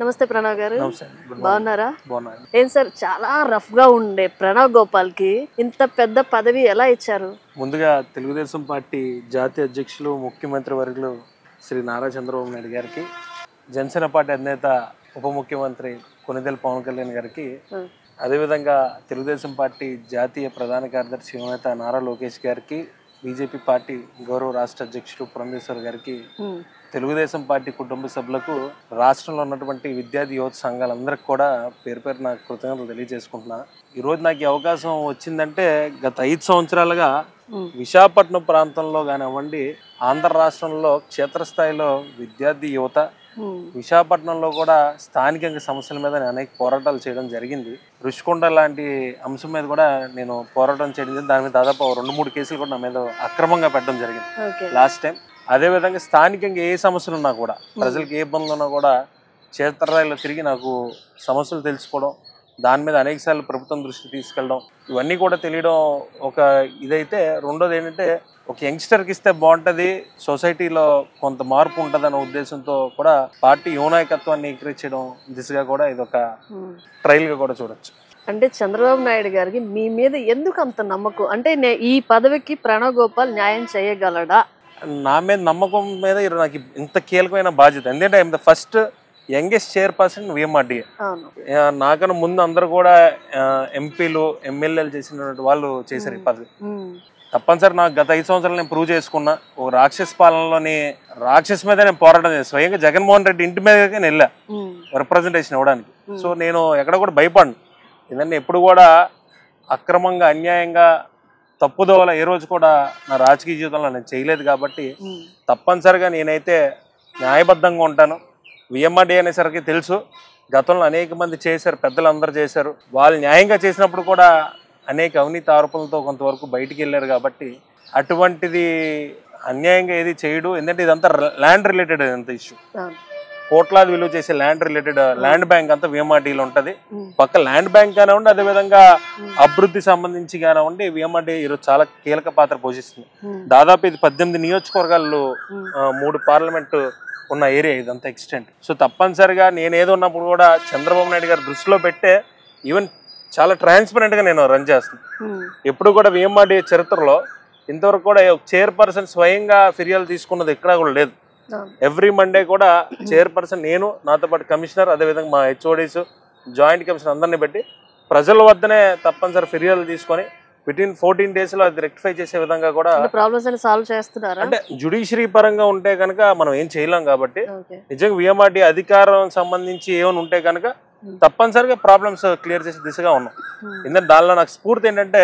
నమస్తే ప్రణవ్ గారు. బాగున్నారా? బాగున్నాను. ఏం సార్ చాలా రఫ్ గా ఉండే ప్రణవ్ గోపాల్ కి ఇంత పెద్ద పదవి ఎలా ఇచ్చారు? ముందుగా తెలుగుదేశం పార్టీ జాతీయ అధ్యక్షులు ముఖ్యమంత్రి వర్యులు శ్రీ నారా చంద్రబాబు నాయుడు గారికి, జనసేన పార్టీ అధినేత ఉప ముఖ్యమంత్రి కొనిదెల పవన్ కళ్యాణ్ గారికి, అదేవిధంగా తెలుగుదేశం పార్టీ జాతీయ ప్రధాన కార్యదర్శి యువనేత నారా లోకేష్ గారికి, బీజేపీ పార్టీ గౌరవ రాష్ట్ర అధ్యక్షుడు పురంధేశ్వర్ గారికి, తెలుగుదేశం పార్టీ కుటుంబ సభ్యులకు, రాష్ట్రంలో ఉన్నటువంటి విద్యార్థి యువత సంఘాలందరికీ కూడా పేరు పేరు నాకు కృతజ్ఞతలు తెలియజేసుకుంటున్నా. ఈరోజు నాకు ఈ అవకాశం వచ్చిందంటే గత 5 సంవత్సరాలుగా విశాఖపట్నం ప్రాంతంలో కానివ్వండి, ఆంధ్ర రాష్ట్రంలో క్షేత్రస్థాయిలో విద్యార్థి యువత, విశాఖపట్నంలో కూడా స్థానికంగా సమస్యల మీద అనేక పోరాటాలు చేయడం జరిగింది. రుషికొండ లాంటి అంశం మీద కూడా నేను పోరాటం చేయడం జరిగింది. దాని మీద దాదాపు 2-3 కేసులు కూడా నా మీద అక్రమంగా పెట్టడం జరిగింది లాస్ట్ టైం. అదేవిధంగా స్థానికంగా ఏ సమస్యలు ఉన్నా కూడా, ప్రజలకు ఏ ఇబ్బందులు ఉన్నా కూడా క్షేత్రస్థాయిలో తిరిగి నాకు సమస్యలు తెలుసుకోవడం, దాని మీద అనేకసార్లు ప్రభుత్వం దృష్టి తీసుకెళ్ళడం, ఇవన్నీ కూడా తెలియడం ఒక ఇదైతే. రెండోది ఏంటంటే, ఒక యంగ్స్టర్కి ఇస్తే బాగుంటుంది, సొసైటీలో కొంత మార్పు ఉంటుందన్న ఉద్దేశంతో కూడా పార్టీ యువనాయకత్వాన్ని ఎంకరేజ్ చేయడం దిశగా కూడా ఇది ఒక ట్రయల్గా కూడా చూడొచ్చు. అంటే చంద్రబాబు నాయుడు గారికి మీ మీద ఎందుకు అంత నమ్మకం? అంటే ఈ పదవికి ప్రణవ్ గోపాల్ న్యాయం చేయగలడా? నా మీద నమ్మకం మీద నాకు ఇంత కీలకమైన బాధ్యత. ఎందుకంటే I'm the first youngest chairperson VMRDA. నాకన్నా ముందు అందరూ కూడా ఎంపీలు, ఎమ్మెల్యేలు చేసినటువంటి వాళ్ళు చేశారు ఈ పదవి. తప్పనిసరి నాకు గత 5 సంవత్సరాలు నేను ప్రూవ్ చేసుకున్నా. ఓ రాక్షస పాలనలోని రాక్షస్ మీద నేను పోరాటం చేస్తాను. స్వయంగా జగన్మోహన్ రెడ్డి ఇంటి మీదకి నేను వెళ్ళా రిప్రజెంటేషన్ ఇవ్వడానికి. సో నేను ఎక్కడ కూడా భయపడను. ఎందుకంటే ఎప్పుడు కూడా అక్రమంగా, అన్యాయంగా, తప్పుదోవల ఏ రోజు కూడా నా రాజకీయ జీవితంలో నేను చేయలేదు. కాబట్టి తప్పనిసరిగా నేనైతే న్యాయబద్ధంగా ఉంటాను. విఎంఆర్డీ అనేసరికి తెలుసు, గతంలో అనేక మంది చేశారు, పెద్దలు అందరూ చేశారు. వాళ్ళు న్యాయంగా చేసినప్పుడు కూడా అనేక అవినీతి ఆరోపణలతో కొంతవరకు బయటికి వెళ్ళారు. కాబట్టి అటువంటిది అన్యాయంగా ఏది చేయడు. ఎందుకంటే ఇదంతా ల్యాండ్ రిలేటెడ్ అంత ఇష్యూ. కోట్లాది విలువ చేసే ల్యాండ్ రిలేటెడ్ ల్యాండ్ బ్యాంక్ అంతా విఎంఆర్డీలో ఉంటుంది. పక్క ల్యాండ్ బ్యాంక్ కానివ్వండి, అదేవిధంగా అభివృద్ధి సంబంధించి కానివ్వండి, విఎంఆర్డీ ఈరోజు చాలా కీలక పాత్ర పోషిస్తుంది. దాదాపు ఇది 18 నియోజకవర్గాలు, 3 పార్లమెంటు ఉన్న ఏరియా ఇదంతా ఎక్స్టెంట్. సో తప్పనిసరిగా నేను ఏదో ఉన్నప్పుడు కూడా చంద్రబాబు నాయుడు గారు దృష్టిలో పెట్టే ఈవెన్ చాలా ట్రాన్స్పరెంట్గా నేను రన్ చేస్తాను. ఎప్పుడు కూడా విఎంఆర్డీ చరిత్రలో ఇంతవరకు కూడా చైర్పర్సన్ స్వయంగా ఫిర్యాదు తీసుకున్నది ఎక్కడా కూడా లేదు. ఎవ్రీ మండే కూడా చైర్పర్సన్ నేను, నాతో పాటు కమిషనర్, అదేవిధంగా మా హెచ్ఓడీస్, జాయింట్ కమిషనర్ అందరినీ పెట్టి ప్రజల వద్దనే తప్పనిసరి ఫిర్యాదులు తీసుకొని వితిన్ 14 daysలో అది రెక్టిఫై చేసే విధంగా కూడా ప్రాబ్లమ్స్ సాల్వ్ చేస్తున్నారు. అంటే జ్యుడిషియరీ పరంగా ఉంటే కనుక మనం ఏం చేయలేం. కాబట్టి నిజంగా విఎంఆర్డీ అధికారం సంబంధించి ఏమైనా ఉంటే కనుక తప్పనిసరిగా ప్రాబ్లమ్స్ క్లియర్ చేసే దిశగా ఉన్నాం. ఎందుకంటే దానిలో నాకు స్ఫూర్తి ఏంటంటే,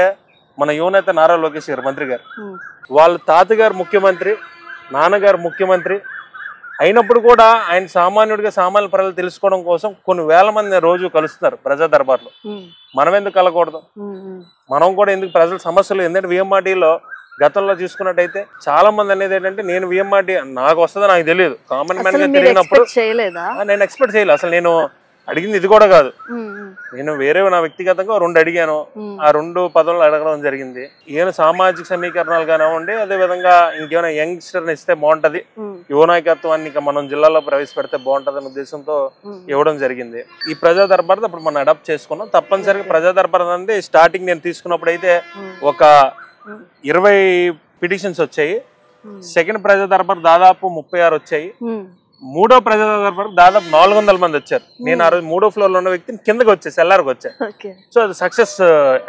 మన యువనేత నారా లోకేష్ గారు, మంత్రి గారు, వాళ్ళ తాతగారు ముఖ్యమంత్రి, నాన్నగారు ముఖ్యమంత్రి అయినప్పుడు కూడా ఆయన సామాన్యుడిగా సామాన్య ప్రజలు తెలుసుకోవడం కోసం కొన్ని వేల మంది రోజు కలుస్తున్నారు ప్రజా దర్బార్లో. మనం ఎందుకు కలగకూడదు? మనం కూడా ఎందుకు ప్రజల సమస్యలు? ఎందుకంటే విఎంఆర్డీలో గతంలో చూసుకున్నట్టయితే చాలా మంది అనేది ఏంటంటే, నేను విఎంఆర్డీ నాకు వస్తుందో నాకు తెలియదు, కామన్ మ్యాన్ గా తిరిగినప్పుడు నేను ఎక్స్పెక్ట్ చేయలేదు. అసలు నేను అడిగింది ఇది కూడా కాదు. నేను వేరే నా వ్యక్తిగతంగా 2 అడిగాను. ఆ 2 పదవులు అడగడం జరిగింది. ఏమైనా సామాజిక సమీకరణాలు కానివ్వండి, అదేవిధంగా ఇంకేమైనా యంగ్స్టర్ని ఇస్తే బాగుంటది, యువ నాయకత్వాన్ని మనం జిల్లాలో ప్రవేశపెడితే బాగుంటది అనే ఉద్దేశంతో ఇవ్వడం జరిగింది. ఈ ప్రజా దర్బార్ అప్పుడు మనం అడాప్ట్ చేసుకున్నాం. తప్పనిసరిగా ప్రజా దర్బార్ అనేది స్టార్టింగ్ నేను తీసుకున్నప్పుడు అయితే ఒక 20 పిటిషన్స్ వచ్చాయి. సెకండ్ ప్రజా దర్బార్ దాదాపు 36 వచ్చాయి. మూడో ప్రజా దర్బార్ దాదాపు 400 మంది వచ్చారు. నేను ఆ రోజు 3వ ఫ్లోర్ లో ఉన్న వ్యక్తిని కిందకి వచ్చేసి ఎల్లారికి వచ్చా. సో అది సక్సెస్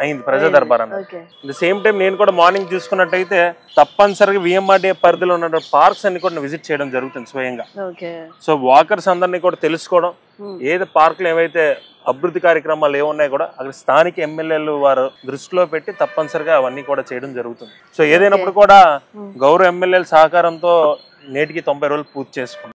అయింది ప్రజా దర్బార్ అన్నది. ద సేమ్ టైం నేను కూడా మార్నింగ్ చూసుకున్నట్టయితే తప్పనిసరిగా విఎంఆర్డీ పరిధిలో ఉన్న పార్క్స్ అన్ని కూడా విజిట్ చేయడం జరుగుతుంది స్వయంగా. సో వాకర్స్ అందరినీ కూడా తెలుసుకోవడం, ఏది పార్కులు ఏవైతే అభివృద్ధి కార్యక్రమాలు ఏమున్నాయి కూడా అక్కడ స్థానిక ఎమ్మెల్యేలు వారు దృష్టిలో పెట్టి తప్పనిసరిగా అవన్నీ కూడా చేయడం జరుగుతుంది. సో ఏదైనప్పుడు కూడా గౌరవ ఎమ్మెల్యేల సహకారంతో నేటికి 90 రోజులు పూర్తి చేసుకున్నాం.